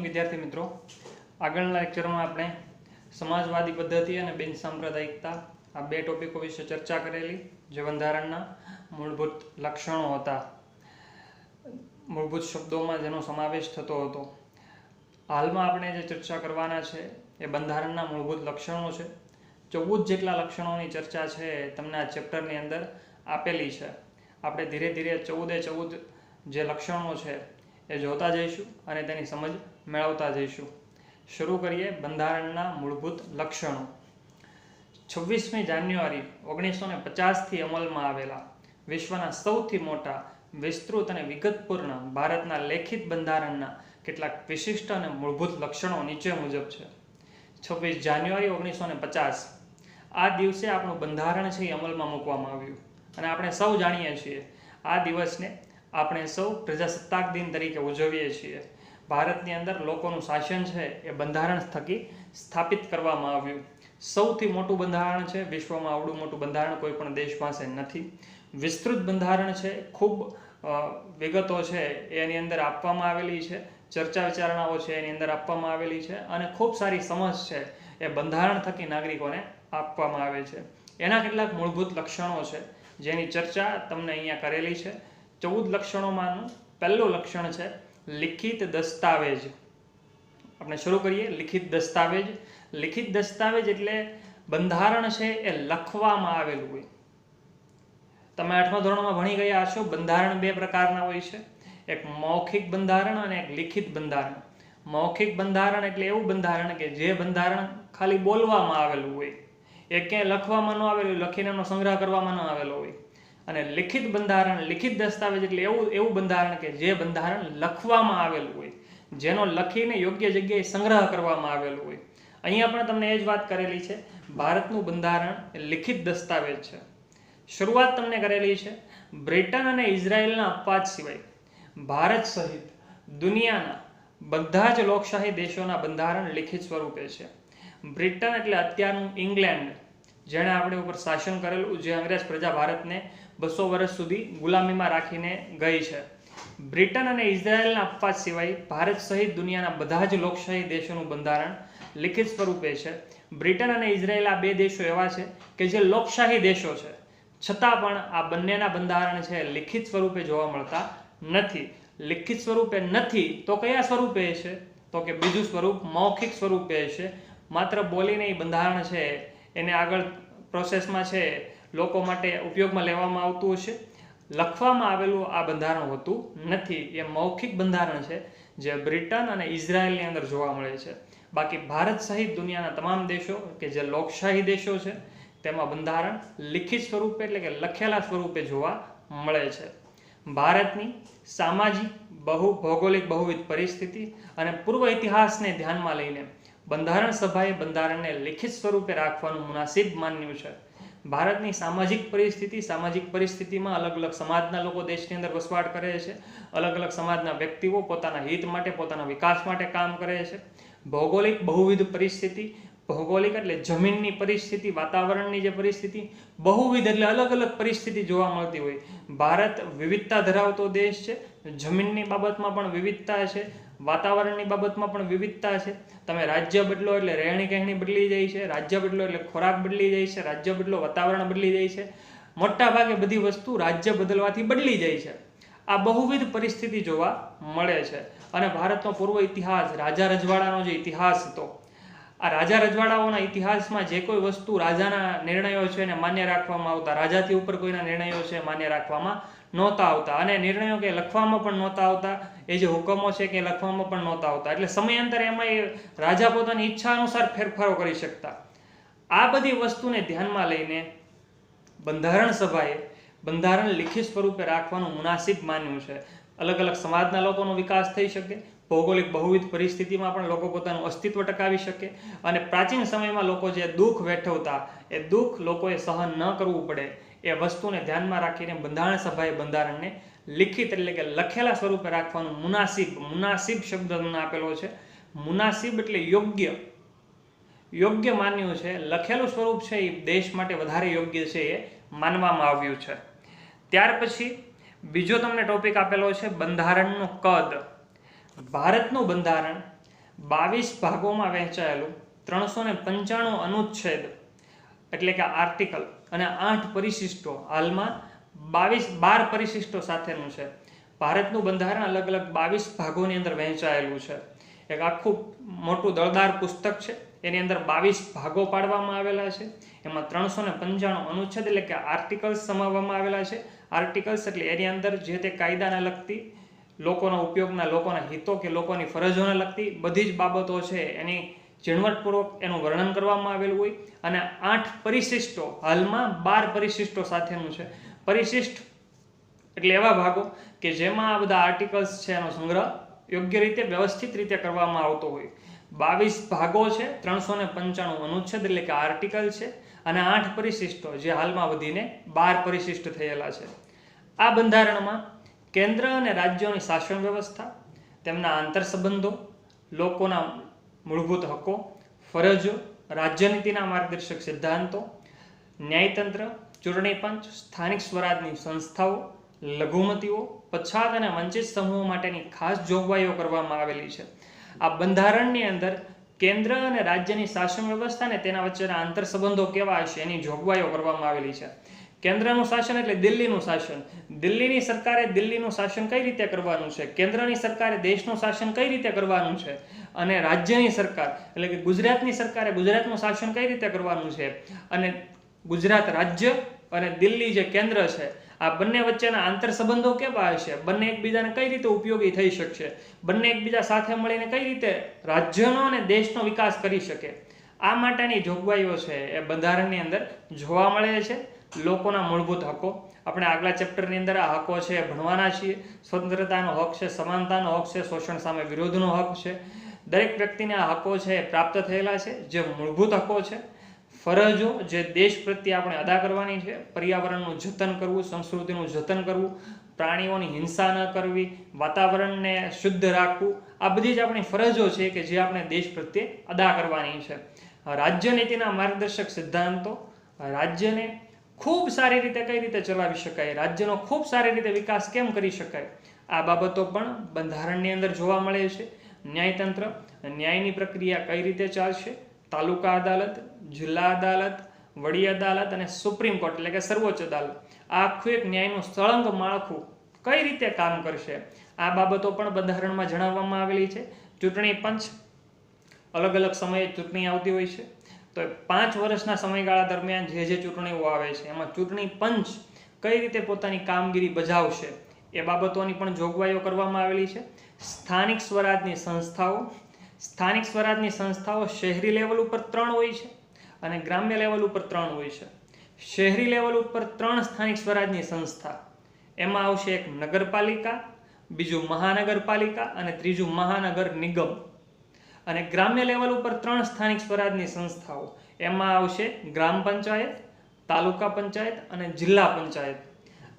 વિદ્યાર્થી મિત્રો, આગળના લેક્ચરમાં આપણે સમાજવાદી પદ્ધતિ અને બિન સાંપ્રદાયિકતા આ બે ટોપિકો વિશે ચર્ચા કરેલી, જે બંધારણના મૂળભૂત લક્ષણો હતા, મૂળભૂત શબ્દોમાં જેનો સમાવેશ થતો હતો. હાલમાં આપણે જે ચર્ચા કરવાના છે એ બંધારણના મૂળભૂત લક્ષણો છે. 14 જેટલા લક્ષણોની ચર્ચા છે તમને આ ચેપ્ટરની અંદર આપેલી છે. આપણે ધીરે ધીરે 14 જે લક્ષણો છે એ જોતા જઈશું અને તેની સમજ મેળવતા જઈશું. શરૂ કરીએ બંધારણના મૂળભૂત લક્ષણો. 26મી જાન્યુઆરી 1950થી અમલમાં આવેલા વિશ્વના સૌથી મોટા, વિસ્તૃત અને વિગતપૂર્ણ ભારતના લેખિત બંધારણના કેટલાક વિશિષ્ટ અને મૂળભૂત લક્ષણો નીચે મુજબ છે. 26 જાન્યુઆરી 1950 આ દિવસે આપણું બંધારણ છે એ અમલમાં મૂકવામાં આવ્યું અને આપણે સૌ જાણીએ છીએ આ દિવસને આપણે સૌ પ્રજાસત્તાક દિન તરીકે ઉજવીએ છીએ. ભારતની અંદર લોકોનું શાસન છે એ બંધારણ થકી સ્થાપિત કરવામાં આવ્યું. સૌથી મોટું બંધારણ છે વિશ્વમાં. આવડું મોટું બંધારણ કોઈ પણ દેશ પાસે નથી. વિસ્તૃત બંધારણ છે, ખૂબ વિગતો છે એની અંદર આપવામાં આવેલી છે, ચર્ચા વિચારણાઓ છે એની અંદર આપવામાં આવેલી છે અને ખૂબ સારી સમજ છે એ બંધારણ થકી નાગરિકોને આપવામાં આવે છે. એના કેટલાક મૂળભૂત લક્ષણો છે જેની ચર્ચા તમને અહીંયા કરેલી છે. 14 લક્ષણોમાંનું પહેલું લક્ષણ છે લિખિત દસ્તાવેજ. આપણે શરૂ કરીએ. લિખિત દસ્તાવેજ. લિખિત દસ્તાવેજ એટલે બંધારણ છે એ લખવામાં આવેલું હોય. તમે 8મા ધોરણમાં ભણી ગયા હશો, બંધારણ બે પ્રકારના હોય છે, એક મૌખિક બંધારણ અને એક લિખિત બંધારણ. મૌખિક બંધારણ એટલે એવું બંધારણ કે જે બંધારણ ખાલી બોલવામાં આવેલું હોય, એ ક્યાંય લખવામાં ન આવેલું, લખીને એનો સંગ્રહ કરવામાં ન આવેલો હોય. અને લિખિત બંધારણ, લિખિત દસ્તાવેજ એટલે એવું બંધારણ કે જે બંધારણ લખવામાં આવેલું હોય, જેનો લખીને યોગ્ય જગ્યાએ સંગ્રહ કરવામાં આવેલું હોય. અહીંયા પણ તમને એ જ વાત કરેલી છે. ભારતનું બંધારણ એ લિખિત દસ્તાવેજ છે. શરૂઆત તમને કરેલી છે બ્રિટન અને ઇઝરાયલના અપવાદ સિવાય ભારત સહિત દુનિયાના બધા જ લોકશાહી દેશોના બંધારણ લિખિત સ્વરૂપે છે. બ્રિટન એટલે અત્યારનું ઇંગ્લેન્ડ, જેણે આપણે ઉપર શાસન કરેલું, જે અંગ્રેજ પ્રજા ભારતને 200 વર્ષ સુધી ગુલામીમાં રાખીને ગઈ છે. બ્રિટન અને ઇઝરાયલના અપવાદ સિવાય ભારત સહિત દુનિયાના બધા જ લોકશાહી દેશોનું બંધારણ લિખિત સ્વરૂપે છે. બ્રિટન અને ઇઝરાયલ આ બે દેશો એવા છે કે જે લોકશાહી દેશો છે, છતાં પણ આ બંનેના બંધારણ છે લિખિત સ્વરૂપે જોવા મળતા નથી. લિખિત સ્વરૂપે નથી તો કયા સ્વરૂપે છે? તો કે બીજું સ્વરૂપ મૌખિક સ્વરૂપે છે. માત્ર બોલીને એ બંધારણ છે એને આગળ પ્રોસેસમાં છે લોકો માટે ઉપયોગમાં લેવામાં આવતું હશે. લખવામાં આવેલું આ બંધારણ હોતું નથી. એ મૌખિક બંધારણ છે જે બ્રિટન અને ઇઝરાયલની અંદર જોવા મળે છે. બાકી ભારત સહિત દુનિયાના તમામ દેશો કે જે લોકશાહી દેશો છે તેમાં બંધારણ લિખિત સ્વરૂપે એટલે કે લખેલા સ્વરૂપે જોવા મળે છે. ભારતની સામાજિક, ભૌગોલિક બહુવિધ પરિસ્થિતિ અને પૂર્વ ઇતિહાસને ધ્યાનમાં લઈને બંધારણ સભાએ બંધારણને લિખિત સ્વરૂપે રાખવાનું મુનાસિબ માન્યું છે. ભારતની સામાજિક પરિસ્થિતિમાં અલગ અલગ સમાજના લોકો દેશની અંદર વસવાટ કરે છે. અલગ અલગ સમાજના વ્યક્તિઓ પોતાના હિત માટે, પોતાના વિકાસ માટે કામ કરે છે. ભૌગોલિક બહુવિધ પરિસ્થિતિ, ભૌગોલિક એટલે જમીનની પરિસ્થિતિ, વાતાવરણની જે પરિસ્થિતિ, બહુવિધ એટલે અલગ અલગ પરિસ્થિતિ જોવા મળતી હોય. ભારત વિવિધતા ધરાવતો દેશ છે. જમીનની બાબતમાં પણ વિવિધતા છે, વાતાવરણની બાબતમાં પણ વિવિધતા છે. તમે રાજ્ય બદલો એટલે રહેણી કહેણી બદલી જાય છે, રાજ્ય બદલો એટલે ખોરાક બદલી જાય છે, રાજ્ય બદલો વાતાવરણ બદલી જાય છે. મોટા ભાગે બધી વસ્તુ રાજ્ય બદલવાથી બદલી જાય છે. આ બહુવિધ પરિસ્થિતિ જોવા મળે છે. અને ભારતનો પૂર્વ ઇતિહાસ, રાજા રજવાડાનો જે ઇતિહાસ હતો, આ રાજા રજવાડાઓના ઇતિહાસમાં જે કોઈ વસ્તુ રાજાના નિર્ણયો છે એને માન્ય રાખવામાં આવતા, રાજાથી ઉપર કોઈના નિર્ણયો છે માન્ય રાખવામાં નહોતા આવતા. અને નિર્ણયો કે લખવામાં પણ નહોતા આવતા, એ જે હુકમો છે કે લખવામાં પણ નહોતા આવતા. એટલે સમયાંતરે એમાં એ રાજા પોતાની ઈચ્છા અનુસાર ફેરફારો કરી શકતા. આ બધી વસ્તુને ધ્યાનમાં લઈને બંધારણ સભાએ બંધારણ લિખિત સ્વરૂપે રાખવાનું મુનાસિબ માન્યું છે. અલગ અલગ સમાજના લોકોનો વિકાસ થઈ શકે, ભૌગોલિક બહુવિધ પરિસ્થિતિમાં પણ લોકો પોતાનું અસ્તિત્વ ટકાવી શકે અને પ્રાચીન સમયમાં લોકો જે દુઃખ વેઠવતા એ દુઃખ લોકોએ સહન ન કરવું પડે, એ વસ્તુને ધ્યાનમાં રાખીને બંધારણ સભાએ બંધારણને લિખિત એટલે કે લખેલા સ્વરૂપે રાખવાનું મુનાસિબ શબ્દ તમને આપેલો છે. મુનાસિબ એટલે યોગ્ય માન્યું છે. લખેલું સ્વરૂપ છે એ દેશ માટે વધારે યોગ્ય છે એ માનવામાં આવ્યું છે. ત્યાર પછી બીજો તમને ટોપિક આપેલો છે બંધારણનું કદ. ભારતનું બંધારણ 22 ભાગોમાં વહેંચાયેલું 395 અનુચ્છેદ એટલે કે આર્ટિકલ અને 8 પરિશિષ્ટો, હાલમાં 12 પરિશિષ્ટો સાથેનું છે. ભારતનું બંધારણ અલગ અલગ 22 ભાગોની અંદર વહેંચાયેલું છે. એક આખું મોટું દળદાર પુસ્તક છે, એની અંદર 22 ભાગો પાડવામાં આવેલા છે. એમાં 395 અનુચ્છેદ એટલે કે આર્ટિકલ્સ સમાવવામાં આવેલા છે. આર્ટિકલ્સ એટલે એની અંદર જે તે કાયદાને લગતી, લોકોના ઉપયોગના, લોકોના હિતો કે લોકોની ફરજોને લગતી બધી જ બાબતો છે એની ઝીણવટપૂર્વક એનું વર્ણન કરવામાં આવેલું હોય. અને 8 પરિશિષ્ટો, હાલમાં 12 પરિશિષ્ટો સાથેનું છે. પરિશિષ્ટ એટલે એવા ભાગો કે જેમાં આ બધા આર્ટિકલ્સ છે એનો સંગ્રહ યોગ્ય રીતે વ્યવસ્થિત રીતે કરવામાં આવતો હોય. 22 ભાગો છે, 395 અનુચ્છેદ એટલે કે આર્ટિકલ છે, અને 8 પરિશિષ્ટો જે હાલમાં વધીને 12 પરિશિષ્ટ થયેલા છે. આ બંધારણમાં કેન્દ્ર અને રાજ્યોની શાસન વ્યવસ્થા, તેમના આંતરસંબંધો, લોકોના મૂળભૂત હકો, ફરજો, રાજ્યનીતિના માર્ગદર્શક સિદ્ધાંતો, ન્યાયતંત્ર, ચૂંટણી પંચ, સ્થાનિક સ્વરાજની સંસ્થાઓ, લઘુમતીઓ, પછાત અને વંચિત સમૂહો માટેની ખાસ જોગવાઈઓ કરવામાં આવેલી છે. આ બંધારણની અંદર કેન્દ્ર અને રાજ્યની શાસન વ્યવસ્થા અને તેના વચ્ચેના આંતરસંબંધો કેવા હશે એની જોગવાઈઓ કરવામાં આવેલી છે. કેન્દ્રનું શાસન એટલે દિલ્હીનું શાસન. દિલ્હીની સરકારે દિલ્હીનું શાસન કઈ રીતે કરવાનું છે, કેન્દ્રની સરકારે દેશનું શાસન કઈ રીતે કરવાનું છે, અને રાજ્યની સરકાર એટલે કે ગુજરાતની સરકારે ગુજરાતનું શાસન કઈ રીતે કરવાનું છે, અને ગુજરાત રાજ્ય અને દિલ્હી જે કેન્દ્ર છે આ બંને વચ્ચેના આંતરસંબંધો કેવા હશે, બંને એકબીજાને કઈ રીતે ઉપયોગી થઈ શકશે, બંને એકબીજા સાથે મળીને કઈ રીતે રાજ્યનો અને દેશનો વિકાસ કરી શકે, આ માટેની જોગવાઈઓ છે એ બંધારણની અંદર જોવા મળે છે. લોકોના મૂળભૂત હકો, આપણે આગલા ચેપ્ટરની અંદર આ હકો છે ભણવાના છીએ. સ્વતંત્રતાનો હક છે, સમાનતાનો હક છે, શોષણ સામે વિરોધનો હક છે. દરેક વ્યક્તિને આ હકો છે એ પ્રાપ્ત થયેલા છે, જે મૂળભૂત હકો છે. ફરજો જે દેશ પ્રત્યે આપણે અદા કરવાની છે, પર્યાવરણનું જતન કરવું, સંસ્કૃતિનું જતન કરવું, પ્રાણીઓની હિંસા ન કરવી, વાતાવરણને શુદ્ધ રાખવું, આ બધી જ આપણી ફરજો છે કે જે આપણે દેશ પ્રત્યે અદા કરવાની છે. રાજ્યનીતિના માર્ગદર્શક સિદ્ધાંતો, રાજ્યને ખૂબ સારી રીતે કઈ રીતે ચલાવી શકાય, રાજ્યનો ખૂબ સારી રીતે વિકાસ કેમ કરી શકાય, આ બાબતો પણ બંધારણની અંદર જોવા મળે છે. ન્યાયતંત્ર, ન્યાયની પ્રક્રિયા કઈ રીતે ચાલશે, તાલુકા અદાલત, જિલ્લા અદાલત, વડી અદાલત અને સુપ્રીમ કોર્ટ એટલે કે સર્વોચ્ચ અદાલત, આ આખું એક ન્યાયનું સળંગ માળખું કઈ રીતે કામ કરશે, આ બાબતો પણ બંધારણમાં જણાવવામાં આવેલી છે. ચૂંટણી પંચ, અલગ અલગ સમયે ચૂંટણી આવતી હોય છે, તો 5 વર્ષના સમયગાળા દરમિયાન જે ચૂંટણીઓ આવે છે એમાં ચૂંટણી પંચ કઈ રીતે પોતાની કામગીરી બજાવશે એ બાબતોની પણ જોગવાઈઓ કરવામાં આવેલી છે. સ્થાનિક સ્વરાજની સંસ્થાઓ, સ્થાનિક સ્વરાજની સંસ્થાઓ શહેરી લેવલ ઉપર 3 હોય છે અને ગ્રામ્ય લેવલ ઉપર 3 હોય છે. શહેરી લેવલ ઉપર 3 સ્થાનિક સ્વરાજની સંસ્થા, એમાં આવશે એક નગરપાલિકા, બીજું મહાનગરપાલિકા અને ત્રીજું મહાનગર નિગમ. અને ગ્રામ્ય લેવલ ઉપર 3 સ્થાનિક સ્વરાજની સંસ્થાઓ, એમાં આવશે ગ્રામ પંચાયત, તાલુકા પંચાયત અને જિલ્લા પંચાયત.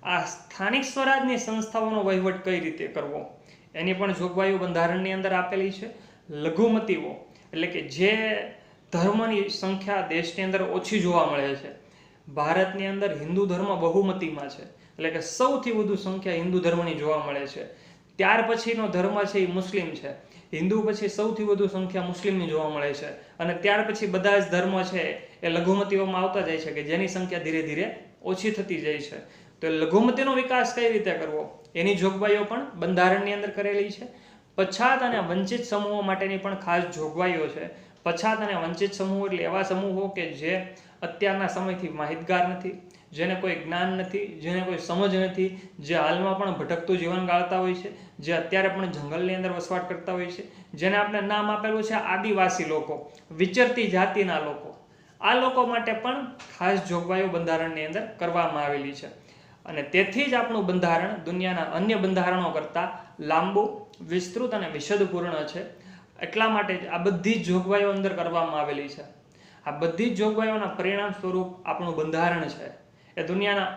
આ સ્થાનિક સ્વરાજની સંસ્થાઓનો વહીવટ કઈ રીતે કરવો એની પણ જોગવાઈઓ બંધારણની અંદર આપેલી છે. લઘુમતીઓ એટલે કે જે ધર્મની સંખ્યા દેશની અંદર ઓછી જોવા મળે છે. ભારતની અંદર હિન્દુ ધર્મ બહુમતીમાં છે, એટલે કે સૌથી વધુ સંખ્યા હિન્દુ ધર્મની જોવા મળે છે. ત્યાર પછીનો ધર્મ છે એ મુસ્લિમ છે. હિન્દુ પછી સૌથી વધુ સંખ્યા મુસ્લિમની જોવા મળે છે, અને ત્યાર પછી બધા જ ધર્મ છે એ લઘુમતીઓમાં આવતા જાય છે કે જેની સંખ્યા ધીરે ધીરે ઓછી થતી જાય છે. તો લઘુમતીનો વિકાસ કઈ રીતે કરવો એની જોગવાઈઓ પણ બંધારણની અંદર કરેલી છે. પછાત અને વંચિત સમૂહો માટેની પણ ખાસ જોગવાઈઓ છે. પછાત અને વંચિત સમૂહો એટલે એવા સમૂહો કે જે અત્યારના સમયથી માહિતગાર નથી, જેને કોઈ જ્ઞાન નથી, જેને કોઈ સમજ નથી, જે હાલમાં પણ ભટકતું જીવન ગાળતા હોય છે, જે અત્યારે પણ જંગલની અંદર વસવાટ કરતા હોય છે, જેને આપણે નામ આપેલું છે આદિવાસી લોકો, વિચરતી જાતિના લોકો. આ લોકો માટે પણ ખાસ જોગવાઈઓ બંધારણની અંદર કરવામાં આવેલી છે. અને તેથી જ આપણું બંધારણ દુનિયાના અન્ય બંધારણો કરતાં લાંબુ, વિસ્તૃત અને વિશદપૂર્ણ છે. એટલા માટે જ આ બધી જ જોગવાઈઓ અંદર કરવામાં આવેલી છે. આ બધી જ જોગવાઈઓના પરિણામ સ્વરૂપ આપણું બંધારણ છે એ દુનિયાના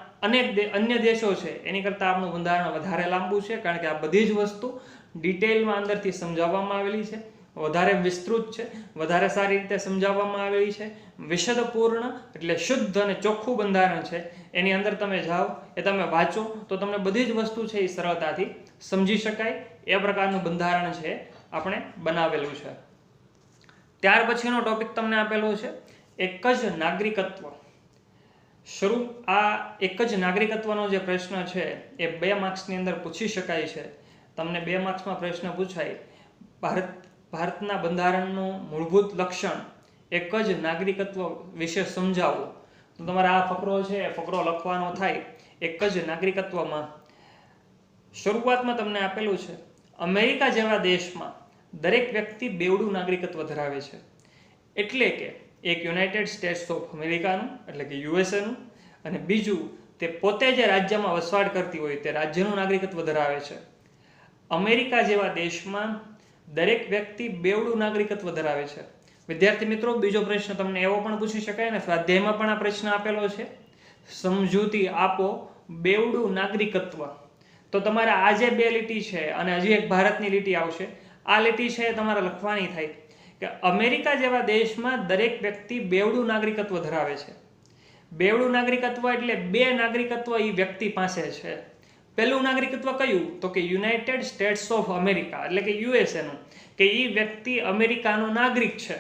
અન્ય દેશો છે એની કરતાં આપણું બંધારણ વધારે લાંબુ છે, કારણ કે આ બધી જ વસ્તુ ડિટેલમાં અંદરથી સમજાવવામાં આવેલી છે, વધારે વિસ્તૃત છે, વધારે સારી રીતે સમજાવવામાં આવેલી છે. વિશદપૂર્ણ એટલે શુદ્ધ અને ચોખ્ખું બંધારણ છે. એની અંદર તમે જાઓ, એ તમે વાંચો તો તમને બધી જ વસ્તુ છે એ સરળતાથી સમજી શકાય. એ પ્રકારનું બંધારણ છે આપણે બનાવેલું છે. ત્યાર પછીનો ટોપિક તમને આપેલો છે એક જ નાગરિકત્વ. આ એક જ નાગરિકત્વનો જે પ્રશ્ન છે એ 2 માર્ક્સની અંદર પૂછી શકાય છે. તમને 2 માર્ક્સમાં પ્રશ્ન પૂછાય ભારતના બંધારણનું મૂળભૂત લક્ષણ એક જ નાગરિકત્વ વિશે સમજાવો, તો તમારે આ ફકરો છે એ ફકરો લખવાનો થાય એક જ નાગરિકત્વમાં. શરૂઆતમાં તમને આપેલું છે અમેરિકા જેવા દેશમાં દરેક વ્યક્તિ બેવડું નાગરિકત્વ ધરાવે છે. એટલે કે એક યુનાઇટેડ સ્ટેટ્સ ઓફ અમેરિકાનું એટલે કે યુએસએનું, અને બીજું તે પોતે જે રાજ્યમાં વસવાટ કરતી હોય તે રાજ્યનું નાગરિકત્વ ધરાવે છે. અમેરિકા જેવા દેશમાં દરેક વ્યક્તિ બેવડું નાગરિકત્વ ધરાવે છે. વિદ્યાર્થી મિત્રો, બીજો પ્રશ્ન તમને એવો પણ પૂછી શકાય ને, સ્વાધ્યાયમાં પણ આ પ્રશ્ન આપેલો છે, સમજૂતી આપો બેવડું નાગરિકત્વ. તો તમારે આ જે 2 લીટી છે અને હજી એક ભારતની લીટી આવશે, આ લીટી છે એ તમારે લખવાની થાય કે અમેરિકા જેવા દેશમાં દરેક વ્યક્તિ બેવડું નાગરિકત્વ ધરાવે છે. બેવડું નાગરિકત્વ એટલે 2 નાગરિકત્વ એ વ્યક્તિ પાસે છે. પહેલું નાગરિકત્વ કયું? તો કે યુનાઇટેડ સ્ટેટ્સ ઓફ અમેરિકા એટલે કે યુએસએનું, કે એ વ્યક્તિ અમેરિકાનો નાગરિક છે,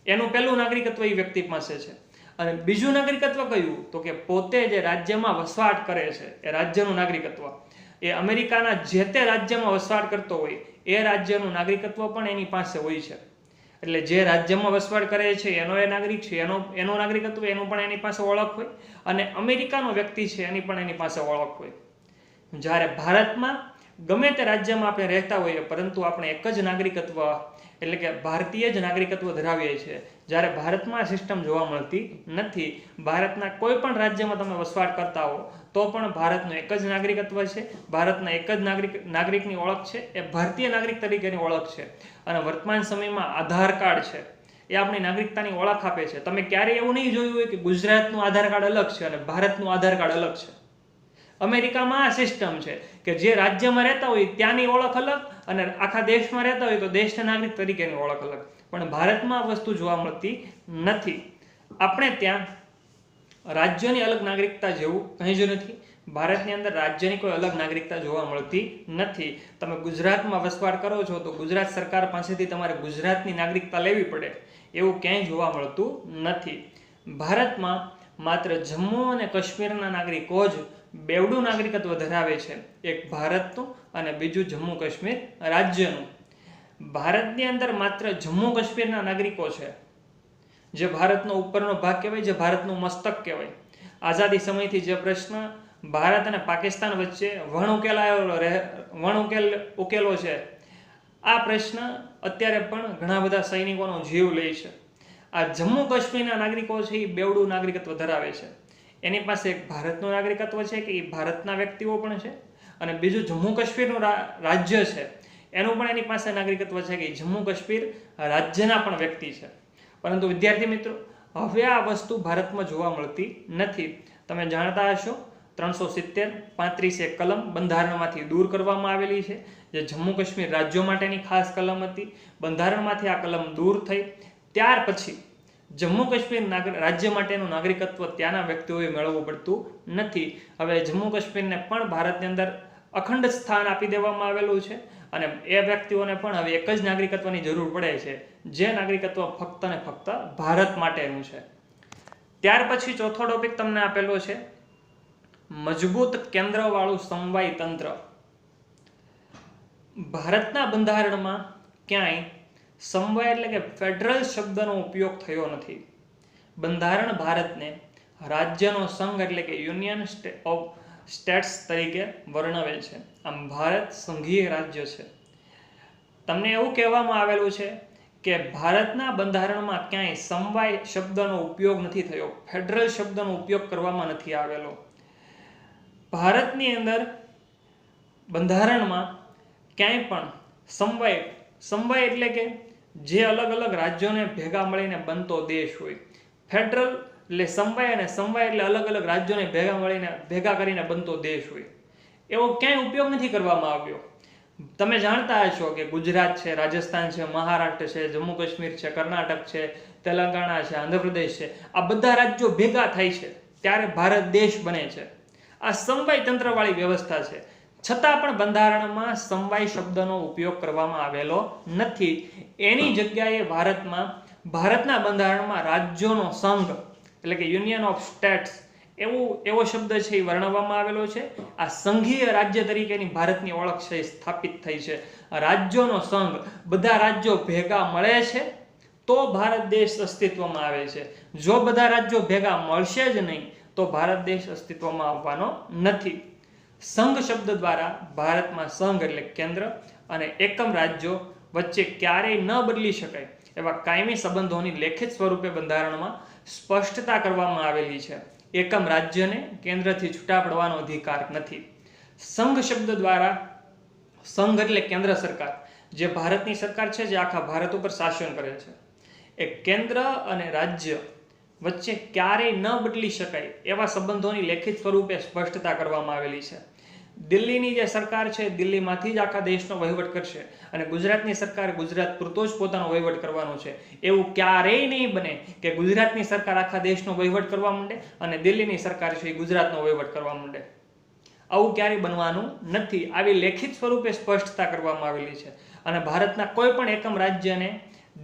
એનું પહેલું નાગરિકત્વ એ વ્યક્તિ પાસે છે. અને બીજું નાગરિકત્વ કયું? તો કે પોતે જે રાજ્યમાં વસવાટ કરે છે એ રાજ્યનું નાગરિકત્વ, એ અમેરિકાના જે તે રાજ્યમાં વસવાટ કરતો હોય એ રાજ્યનું નાગરિકત્વ પણ એની પાસે હોય છે. એટલે જે રાજ્યમાં વસવાટ કરે છે એનો એ નાગરિક છે, એનો નાગરિકત્વ એનું પણ એની પાસે ઓળખ હોય, અને અમેરિકાનો વ્યક્તિ છે એની પણ એની પાસે ઓળખ હોય. જ્યારે ભારતમાં ગમે તે રાજ્યમાં આપણે રહેતા હોઈએ, પરંતુ આપણે એક જ નાગરિકત્વ એટલે કે ભારતીય જ નાગરિકત્વ ધરાવીએ છીએ. જ્યારે ભારતમાં આ સિસ્ટમ જોવા મળતી નથી. ભારતના કોઈ પણ રાજ્યમાં તમે વસવાટ કરતા હો તો પણ ભારતનું એક જ નાગરિકત્વ છે, ભારતના એક જ નાગરિકની ઓળખ છે, એ ભારતીય નાગરિક તરીકેની ઓળખ છે. અને વર્તમાન સમયમાં આધાર કાર્ડ છે એ આપણી નાગરિકતાની ઓળખ આપે છે. તમે ક્યારેય એવું નહીં જોયું હોય કે ગુજરાતનું આધાર કાર્ડ અલગ છે અને ભારતનું આધાર કાર્ડ અલગ છે. અમેરિકામાં આ સિસ્ટમ છે કે જે રાજ્યમાં રહેતા હોય ત્યાંની ઓળખ અલગ, અને આખા દેશમાં રહેતા હોય તો દેશના નાગરિક તરીકેની ઓળખ અલગ. પણ ભારતમાં આ વસ્તુ જોવા મળતી નથી. આપણે ત્યાં રાજ્યની અલગ નાગરિકતા જેવું કંઈ જ નથી. ભારતની અંદર રાજ્યની કોઈ અલગ નાગરિકતા જોવા મળતી નથી. તમે ગુજરાતમાં વસવાટ કરો છો તો ગુજરાત સરકાર પાસેથી તમારે ગુજરાતની નાગરિકતા લેવી પડે, એવું ક્યાંય જોવા મળતું નથી. ભારતમાં માત્ર જમ્મુ અને કાશ્મીરના નાગરિકો જ બેવડું નાગરિકત્વ ધરાવે છે, એક ભારતનું અને બીજું જમ્મુ કાશ્મીર રાજ્યનું. ભારતની અંદર માત્ર જમ્મુ કાશ્મીરના નાગરિકો છે, જે ભારતનો ઉપરનો ભાગ કહેવાય, જે ભારતનું મસ્તક કહેવાય. આઝાદી સમયથી જે પ્રશ્ન ભારત અને પાકિસ્તાન વચ્ચે ઉકેલો છે, આ પ્રશ્ન અત્યારે પણ ઘણા બધા સૈનિકોનો જીવ લે છે. આ જમ્મુ કાશ્મીરના નાગરિકો છે એ બેવડું નાગરિકત્વ ધરાવે છે. એની પાસે એક ભારતનું નાગરિકત્વ છે કે એ ભારતના વ્યક્તિઓ પણ છે, અને બીજું જમ્મુ કાશ્મીરનું રાજ્ય છે એનું પણ એની પાસે નાગરિકત્વ છે કે જમ્મુ કાશ્મીર રાજ્યના પણ વ્યક્તિ છે. પરંતુ વિદ્યાર્થી મિત્રો, હવે આ વસ્તુ ભારતમાં જોવા મળતી નથી. તમે જાણતા હશો 370-35 કલમ બંધારણમાંથી દૂર કરવામાં આવેલી છે, જે જમ્મુ કાશ્મીર રાજ્યો માટેની ખાસ કલમ હતી. બંધારણમાંથી આ કલમ દૂર થઈ ત્યાર પછી જમ્મુ કાશ્મીર રાજ્ય માટેનું નાગરિકત્વ ત્યાંના વ્યક્તિઓએ મેળવવું પડતું નથી. હવે જમ્મુ કાશ્મીરને પણ ભારતની અંદર અખંડ સ્થાન આપી દેવામાં આવેલું છે, અને એ વ્યક્તિઓને પણ હવે એક જ નાગરિકત્વની જરૂર પડે છે, જે નાગરિકત્વ ફક્ત ને ફક્ત ભારત માટેનું છે. ત્યાર પછી ચોથો ટોપિક તમને આપેલો છે મજબૂત કેન્દ્રવાળું સમવાય તંત્ર. ભારતના બંધારણમાં ક્યાંય સમવાય એટલે કે ફેડરલ શબ્દનો ઉપયોગ થયો નથી. બંધારણ ભારતને રાજ્યનો સંઘ એટલે કે યુનિયન ઓફ સ્ટેટ્સ તરીકે વર્ણવે છે. આમ ભારત સંઘીય રાજ્ય છે. તમને એવું કહેવામાં આવેલું છે કે ભારતના બંધારણમાં ક્યાંય સમવાય શબ્દનો ઉપયોગ નથી થયો, ફેડરલ શબ્દનો ઉપયોગ કરવામાં નથી આવેલો. ભારતની અંદર બંધારણમાં ક્યાંય પણ સમવાય એટલે કે જે અલગ અલગ રાજ્યોને ભેગા મળીને બનતો દેશ હોય. ફેડરલ એટલે સમવાય, અને સમવાય એટલે અલગ અલગ રાજ્યોને ભેગા કરીને બનતો દેશ હોય. એવો ક્યાંય ઉપયોગ નથી કરવામાં આવ્યો. તમે જાણતા હશો કે ગુજરાત છે, રાજસ્થાન છે, મહારાષ્ટ્ર છે, જમ્મુ કાશ્મીર છે, કર્ણાટક છે, તેલંગાણા છે, આંધ્રપ્રદેશ છે, આ બધા રાજ્યો ભેગા થાય છે ત્યારે ભારત દેશ બને છે. આ સમવાય તંત્રવાળી વ્યવસ્થા છે. છતાં પણ બંધારણમાં સમવાય શબ્દનો ઉપયોગ કરવામાં આવેલો નથી. એની જગ્યાએ ભારતમાં ભારતના બંધારણમાં રાજ્યોનો સંઘ એટલે કે યુનિયન ઓફ સ્ટેટ્સ એવો શબ્દ છે એ વર્ણવવામાં આવેલો છે. આ સંઘીય રાજ્ય તરીકેની ભારતની ઓળખ છે સ્થાપિત થઈ છે. રાજ્યોનો સંઘ, બધા રાજ્યો ભેગા મળે છે તો ભારત દેશ અસ્તિત્વમાં આવે છે. જો બધા રાજ્યો ભેગા મળશે જ નહીં તો ભારત દેશ અસ્તિત્વમાં આવવાનો નથી. સંઘ શબ્દ દ્વારા ભારતમાં સંઘ એટલે કેન્દ્ર અને એકમ રાજ્યો વચ્ચે ક્યારેય ન બદલી શકાય એવા કાયમી સંબંધોની લેખિત સ્વરૂપે બંધારણમાં સ્પષ્ટતા કરવામાં આવેલી છે. એકમ રાજ્યને કેન્દ્રથી છૂટા પડવાનો અધિકાર નથી. સંઘ શબ્દ દ્વારા સંઘ એટલે કેન્દ્ર સરકાર, જે ભારતની સરકાર છે, જે આખા ભારત ઉપર શાસન કરે છે. એ કેન્દ્ર અને રાજ્ય વચ્ચે ક્યારેય ન બદલી શકાય એવા સંબંધોની લેખિત સ્વરૂપે સ્પષ્ટતા કરવામાં આવેલી છે. દિલ્હીની જે સરકાર છે દિલ્હીમાંથી જ આખા દેશનો વહીવટ કરશે અને ગુજરાતની સરકાર ગુજરાત પૂરતો જ પોતાનો વહીવટ કરવાનો છે. એવું ક્યારેય નહીં બને કે ગુજરાતની સરકાર આખા દેશનો વહીવટ કરવા માંડે અને દિલ્હીની સરકાર છે એ ગુજરાતનો વહીવટ કરવા માંડે. આવું ક્યારેય બનવાનું નથી. આવી લેખિત સ્વરૂપે સ્પષ્ટતા કરવામાં આવેલી છે. અને ભારતના કોઈ પણ એકમ રાજ્યને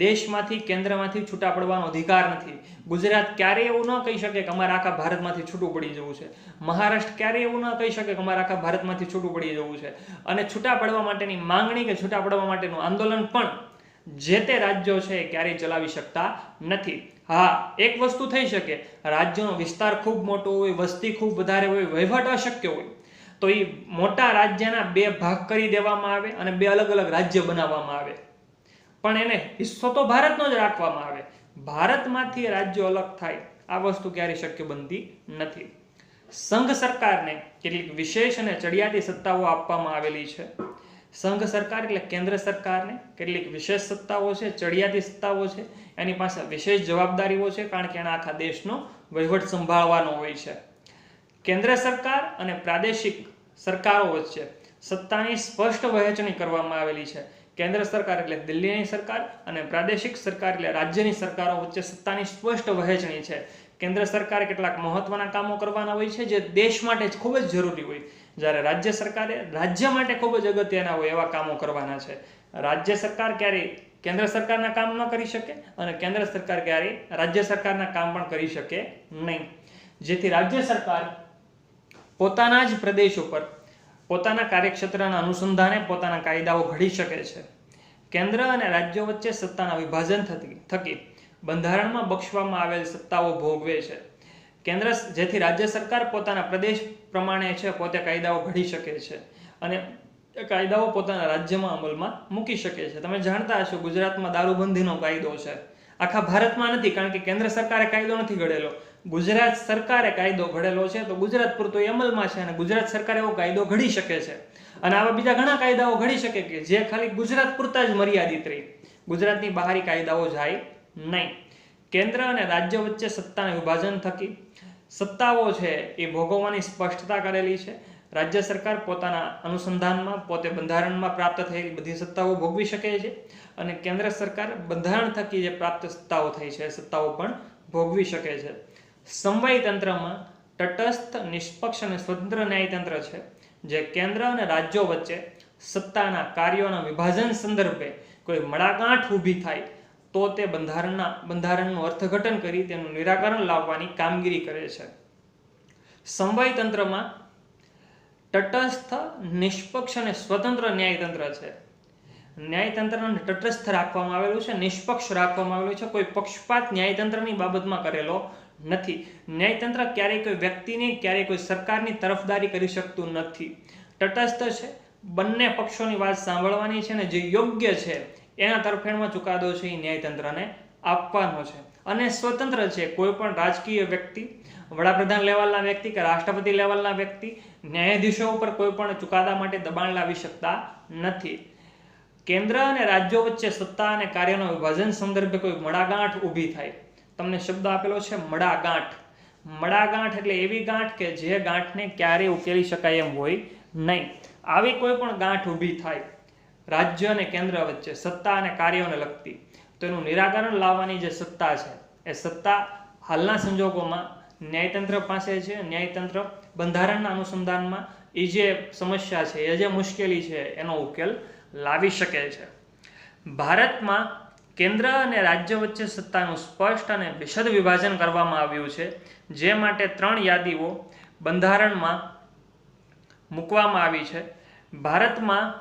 દેશમાંથી કેન્દ્રમાંથી છૂટા પડવાનો અધિકાર નથી. ગુજરાત ક્યારેય એવું ન કહી શકે કે અમારે આખા ભારતમાંથી છૂટું પડી જવું છે. મહારાષ્ટ્ર ક્યારેય એવું ન કહી શકે કે અમારે આખા ભારતમાંથી છૂટું પડી જવું છે. અને છૂટા પડવા માટેની માંગણી કે છૂટા પડવા માટેનું આંદોલન પણ જે તે રાજ્યો છે એ ક્યારેય ચલાવી શકતા નથી. હા, એક વસ્તુ થઈ શકે, રાજ્યનો વિસ્તાર ખૂબ મોટો હોય, વસ્તી ખૂબ વધારે હોય, વહીવટ અશક્ય હોય, તો એ મોટા રાજ્યના 2 ભાગ કરી દેવામાં આવે અને 2 અલગ અલગ રાજ્ય બનાવવામાં આવે. પણ એને હિસ્સો તો ભારતનો જ રાખવામાં આવે. ભારતમાંથી રાજ્યો અલગ થાય આ વસ્તુ ક્યારેય શક્ય બનતી નથી. સંઘ સરકારને કેટલીક વિશેષ અને ચડિયાતી સત્તાઓ આપવામાં આવેલી છે. સંઘ સરકાર એટલે કેન્દ્ર સરકારને કેટલીક વિશેષ સત્તાઓ છે, ચડિયાતી સત્તાઓ છે. એની પાસે વિશેષ જવાબદારીઓ છે, કારણ કે એના આખા દેશનો વહીવટ સંભાળવાનો હોય છે. કેન્દ્ર સરકાર અને પ્રાદેશિક સરકારો વચ્ચે સત્તાની સ્પષ્ટ વહેંચણી કરવામાં આવેલી છે. કેન્દ્ર સરકાર એટલે દિલ્હીની સરકાર અને પ્રાદેશિક સરકાર એટલે રાજ્યની સરકારો વચ્ચે સત્તાની સ્પષ્ટ વહેંચણી છે. કેન્દ્ર સરકારે કેટલાક મહત્વના કામો કરવાના હોય છે જે દેશ માટે જ ખૂબ જ જરૂરી હોય, જ્યારે રાજ્ય સરકારે રાજ્ય માટે ખૂબ જ અગત્યના હોય એવા કામો કરવાના છે. રાજ્ય સરકાર ક્યારેય કેન્દ્ર સરકારના કામ ન કરી શકે અને કેન્દ્ર સરકાર ક્યારેય રાજ્ય સરકારના કામ પણ કરી શકે નહીં. જેથી રાજ્ય સરકાર પોતાના જ પ્રદેશ ઉપર પોતાના કાર્યક્ષેત્રના અનુસંધાને પોતાના કાયદાઓ ઘડી શકે છે. કેન્દ્ર અને રાજ્યો વચ્ચે સત્તાના વિભાજન થકી બંધારણમાં બક્ષવામાં આવેલ સત્તાઓ ભોગવે છે. જેથી રાજ્ય સરકાર પોતાના પ્રદેશ પ્રમાણે છે પોતે કાયદાઓ ઘડી શકે છે અને એ કાયદાઓ પોતાના રાજ્યમાં અમલમાં મૂકી શકે છે. તમે જાણતા હશો ગુજરાતમાં દારૂબંધીનો કાયદો છે. આખા ભારતમાં નથી, કારણ કે કેન્દ્ર સરકારે કાયદો નથી ઘડેલો. ગુજરાત સરકારે કાયદો ઘડેલો છે, તો ગુજરાત પૂરતો એ અમલમાં છે અને ગુજરાત સરકાર એવો કાયદો ઘડી શકે છે. અને આવા બીજા ઘણા કાયદાઓ ઘડી શકે કે જે ખાલી ગુજરાત પૂરતા જ મર્યાદિત રહી, ગુજરાતની બહારી કાયદાઓ જાય નહીં. કેન્દ્ર અને રાજ્ય વચ્ચે સત્તાના વિભાજન થકી સત્તાઓ છે એ ભોગવવાની સ્પષ્ટતા કરેલી છે. રાજ્ય સરકાર પોતાના અનુસંધાનમાં પોતે બંધારણમાં પ્રાપ્ત થયેલી બધી સત્તાઓ ભોગવી શકે છે અને કેન્દ્ર સરકાર બંધારણ થકી જે પ્રાપ્ત સત્તાઓ થઈ છે સત્તાઓ પણ ભોગવી શકે છે. સમવાય તંત્રમાં તટસ્થ, નિષ્પક્ષ અને સ્વતંત્ર ન્યાયતંત્ર છે, જે કેન્દ્ર અને રાજ્યો વચ્ચે સત્તાના કાર્યોના વિભાજન સંદર્ભે કોઈ મડાગાંઠ ઊભી થાય તો તે બંધારણનું અર્થઘટન કરી તેનું નિરાકરણ લાવવાની કામગીરી કરે છે. સમવાય તંત્રમાં તટસ્થ, નિષ્પક્ષ અને સ્વતંત્ર ન્યાયતંત્ર છે. ન્યાયતંત્રને તટસ્થ રાખવામાં આવેલું છે, નિષ્પક્ષ રાખવામાં આવેલું છે. કોઈ પક્ષપાત ન્યાયતંત્રની બાબતમાં કરેલો નથી. ન્યાયતંત્ર ક્યારેય કોઈ વ્યક્તિની ક્યારેય કોઈ સરકારની તરફદારી કરી શકતું નથી. તટસ્થ છે, બંને પક્ષોની વાત સાંભળવાની છે અને જે યોગ્ય છે એના તરફેણમાં ચુકાદો છે એ ન્યાયતંત્રને આપવાનો છે. અને સ્વતંત્ર છે, કોઈ પણ રાજકીય વ્યક્તિ, વડાપ્રધાન લેવલના વ્યક્તિ કે રાષ્ટ્રપતિ લેવલના વ્યક્તિ ન્યાયાધીશો ઉપર કોઈ પણ ચુકાદા માટે દબાણ લાવી શકતા નથી. કેન્દ્ર અને રાજ્યો વચ્ચે સત્તા અને કાર્યનો વિભાજન સંદર્ભે કોઈ મડાગાંઠ ઊભી થાય, તમને શબ્દ આપેલો છે મડાગાંઠ. મડાગાંઠ એટલે એવી ગાંઠ કે જે ગાંઠને ક્યારેય ઉકેલી શકાય એમ હોય નહીં. આવી કોઈ પણ ગાંઠ ઊભી થાય રાજ્ય અને કેન્દ્ર વચ્ચે સત્તા અને કાર્યોને લગતી, તો એનું નિરાકરણ લાવવાની જે સત્તા છે એ સત્તા હાલના સંજોગોમાં ન્યાયતંત્ર પાસે છે. ન્યાયતંત્ર બંધારણના અનુસંધાનમાં એ જે સમસ્યા છે, એ જે મુશ્કેલી છે એનો ઉકેલ લાવી શકે છે. ભારતમાં કેન્દ્ર અને રાજ્ય વચ્ચે સત્તાનું સ્પષ્ટ અને વિશદ વિભાજન કરવામાં આવ્યું છે, જે માટે 3 યાદીઓ બંધારણમાં મૂકવામાં આવી છે. ભારતમાં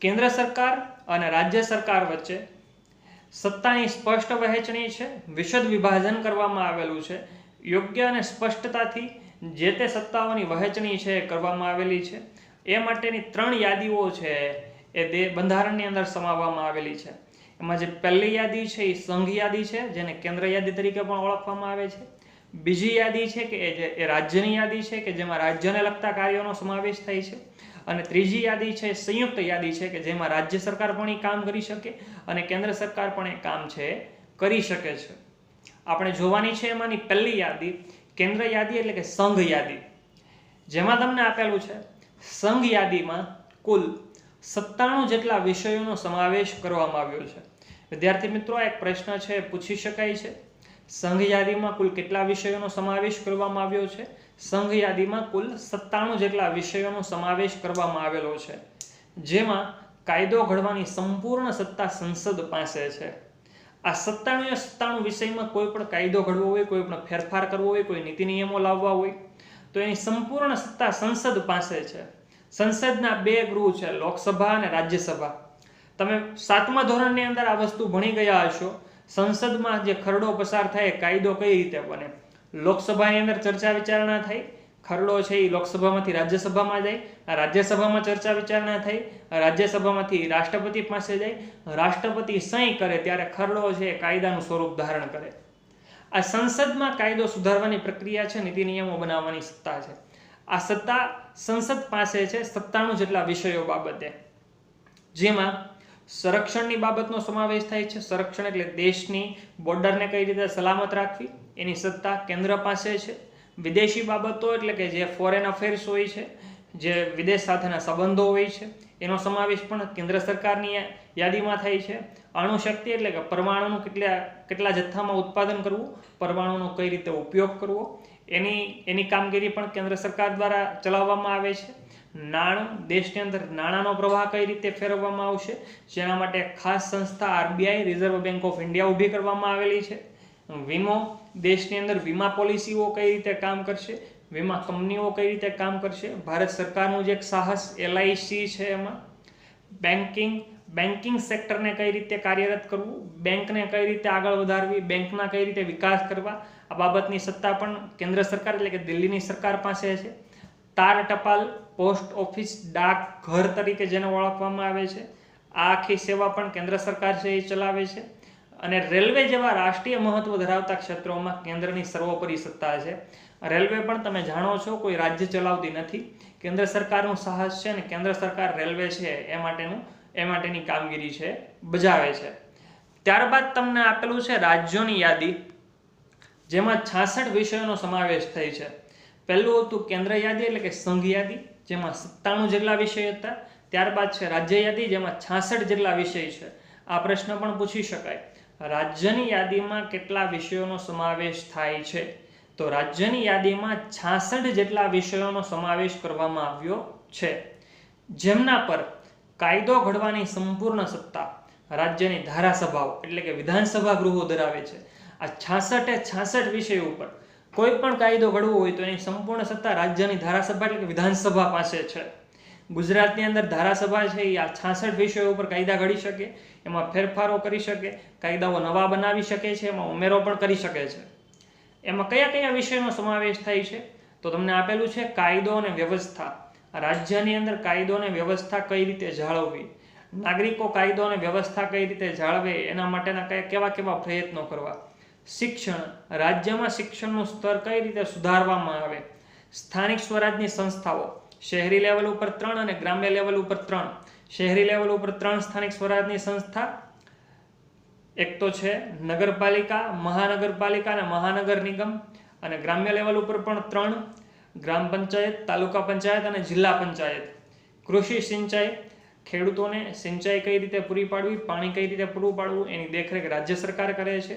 કેન્દ્ર સરકાર અને રાજ્ય સરકાર વચ્ચે સત્તાની સ્પષ્ટ વહેંચણી છે, વિશદ વિભાજન કરવામાં આવેલું છે. યોગ્ય અને સ્પષ્ટતાથી જે તે સત્તાઓની વહેંચણી છે એ કરવામાં આવેલી છે. એ માટેની 3 યાદીઓ છે એ બંધારણની અંદર સમાવવામાં આવેલી છે. એમાં જે પહેલી યાદી છે એ સંઘ યાદી છે, જેને કેન્દ્ર યાદી તરીકે પણ ઓળખવામાં આવે છે. બીજી યાદી છે કે એ રાજ્યની યાદી છે કે જેમાં રાજ્યને લગતા કાર્યોનો સમાવેશ થાય છે. અને ત્રીજી યાદી છે સંયુક્ત યાદી છે કે જેમાં રાજ્ય સરકાર પણ એ કામ કરી શકે અને કેન્દ્ર સરકાર પણ એ કામ છે કરી શકે છે. આપણે જોવાની છે એમાંની પહેલી યાદી કેન્દ્ર યાદી એટલે કે સંઘ યાદી, જેમાં તમને આપેલું છે સંઘ યાદીમાં કુલ 97 જેટલા વિષયોનો સમાવેશ કરવામાં આવ્યો છે. વિદ્યાર્થી મિત્રો, એક પ્રશ્ન છે પૂછી શકાય છે, સંઘ યાદીમાં કુલ કેટલા વિષયોનો સમાવેશ કરવામાં આવ્યો છે? સંઘ યાદીમાં કુલ 97 જેટલા વિષયોનો સમાવેશ કરવામાં આવેલો છે, જેમાં કાયદો ઘડવાની સંપૂર્ણ સત્તા સંસદ પાસે છે. આ 97 વિષયમાં કોઈ પણ કાયદો ઘડવો હોય, કોઈ પણ ફેરફાર કરવો હોય, કોઈ નીતિ નિયમો લાવવા હોય તો એની સંપૂર્ણ સત્તા સંસદ પાસે છે. સંસદના 2 ગૃહ છે, લોકસભા અને રાજ્યસભા. તમે 7મા ધોરણની અંદર આ વસ્તુ ભણી ગયા હશો. સંસદમાં જે ખરડો પસાર થાય કાયદો કઈ રીતે બને, લોકસભાની અંદર ચર્ચા વિચારણા થાય, ખરડો છે એ લોકસભામાંથી રાજ્યસભામાં જાય, રાજ્યસભામાં ચર્ચા વિચારણા થાય, રાજ્યસભામાંથી રાષ્ટ્રપતિ પાસે જાય, રાષ્ટ્રપતિ સહી કરે ત્યારે ખરડો છે એ કાયદાનું સ્વરૂપ ધારણ કરે. આ સંસદમાં કાયદો સુધારવાની પ્રક્રિયા છે, નીતિ નિયમો બનાવવાની સત્તા છે. આ સત્તા સંસદ પાસે છે 97 જેટલા વિષયો બાબતે, જેમાં સંરક્ષણની બાબતનો સમાવેશ થાય છે. સંરક્ષણ એટલે દેશની બોર્ડરને કઈ રીતે સલામત રાખવી, એની સત્તા કેન્દ્ર પાસે છે. વિદેશી બાબતો એટલે કે જે ફોરેન અફેર્સ હોય છે, જે વિદેશ સાથેના સંબંધો હોય છે, એનો સમાવેશ પણ કેન્દ્ર સરકારની યાદીમાં થાય છે. અણુશક્તિ એટલે કે પરમાણુનું કેટલા જથ્થામાં ઉત્પાદન કરવું, પરમાણુનો કઈ રીતે ઉપયોગ કરવો, એની કામગીરી પણ કેન્દ્ર સરકાર દ્વારા ચલાવવામાં આવે છે. નાણું, દેશની અંદર નાણાંનો પ્રવાહ કઈ રીતે ફેરવવામાં આવશે, જેના માટે ખાસ સંસ્થા RBI reserve bank of India ઊભી કરવામાં આવેલી છે. વીમો, દેશની અંદર વીમા પોલિસીઓ કઈ રીતે કામ કરશે, વીમા કંપનીઓ કઈ રીતે કામ કરશે. ભારત સરકારનું જે એક સાહસ LIC છે, એમાં બેન્કિંગ સેક્ટરને કઈ રીતે કાર્યરત કરવું, બેંકને કઈ રીતે આગળ વધારવી, બેંકના કઈ રીતે વિકાસ કરવા, આ બાબતની સત્તા પણ કેન્દ્ર સરકાર એટલે કે દિલ્હીની સરકાર પાસે છે. તાર ટપાલ, પોસ્ટ ઓફિસ, ડાક ઘર તરીકે જેને ઓળખવામાં આવે છે, આ આખી સેવા પણ કેન્દ્ર સરકાર છે એ ચલાવે છે. અને રેલવે જેવા રાષ્ટ્રીય મહત્વ ધરાવતા ક્ષેત્રોમાં કેન્દ્રની સર્વોપરી સત્તા છે. રેલવે પણ તમે જાણો છો કોઈ રાજ્ય ચલાવતી નથી, કેન્દ્ર સરકારનું સાહસ છે અને કેન્દ્ર સરકાર રેલવે છે એ માટેની કામગીરી છે બજાવે છે. ત્યારબાદ તમને આપેલું છે રાજ્યોની યાદી, જેમાં 66 વિષયોનો સમાવેશ થાય છે. પહેલું હતું કેન્દ્ર યાદી એટલે કે સંઘ યાદી, જેમાં 97 જેટલા વિષય હતા. ત્યારબાદ છે રાજ્ય યાદી, જેમાં 66 જેટલા વિષય છે. આ પ્રશ્ન પણ પૂછી શકાય, રાજ્યની યાદીમાં કેટલા વિષયોનો સમાવેશ થાય છે? તો રાજ્યની યાદીમાં 66 જેટલા વિષયોનો સમાવેશ કરવામાં આવ્યો છે, જેમના પર કાયદો ઘડવાની સંપૂર્ણ સત્તા રાજ્યની ધારાસભાઓ એટલે કે વિધાનસભા ગૃહો ધરાવે છે. આ 66 વિષયો ઉપર કોઈ પણ કાયદો ઘડવો હોય તો એની સંપૂર્ણ સત્તા રાજ્યની ધારાસભા એટલે કે વિધાનસભા પાસે છે. ગુજરાતની અંદર ધારાસભા છે એ આ 66 વિષયો ઉપર કાયદા ઘડી શકે, એમાં ફેરફારો કરી શકે, કાયદાઓ નવા બનાવી શકે છે, એમાં ઉમેરો પણ કરી શકે છે. એમાં કયા કયા વિષયનો સમાવેશ થાય છે? તો તમને આપેલું છે કાયદો અને વ્યવસ્થા. રાજ્યની અંદર કાયદો અને વ્યવસ્થા કઈ રીતે જાળવવી, નાગરિકો કાયદો અને વ્યવસ્થા કઈ રીતે જાળવે એના માટેના કેવા પ્રયત્નો કરવા. શિક્ષણ, રાજ્યમાં શિક્ષણનું સ્તર કઈ રીતે સુધારવામાં આવે. સ્થાનિક સ્વરાજની સંસ્થાઓ, શહેરી લેવલ ઉપર 3 અને ગ્રામ્ય લેવલ ઉપર 3. શહેરી લેવલ ઉપર 3 સ્થાનિક સ્વરાજની સંસ્થા, એક તો છે નગરપાલિકા, મહાનગરપાલિકા અને મહાનગર નિગમ, અને ગ્રામ્ય લેવલ ઉપર પણ 3 ગ્રામ પંચાયત, તાલુકા પંચાયત અને જિલ્લા પંચાયત. કૃષિ સિંચાઈ, ખેડૂતોને સિંચાઈ કઈ રીતે પૂરી પાડવી, પાણી કઈ રીતે પૂરું પાડવું, એની દેખરેખ રાજ્ય સરકાર કરે છે.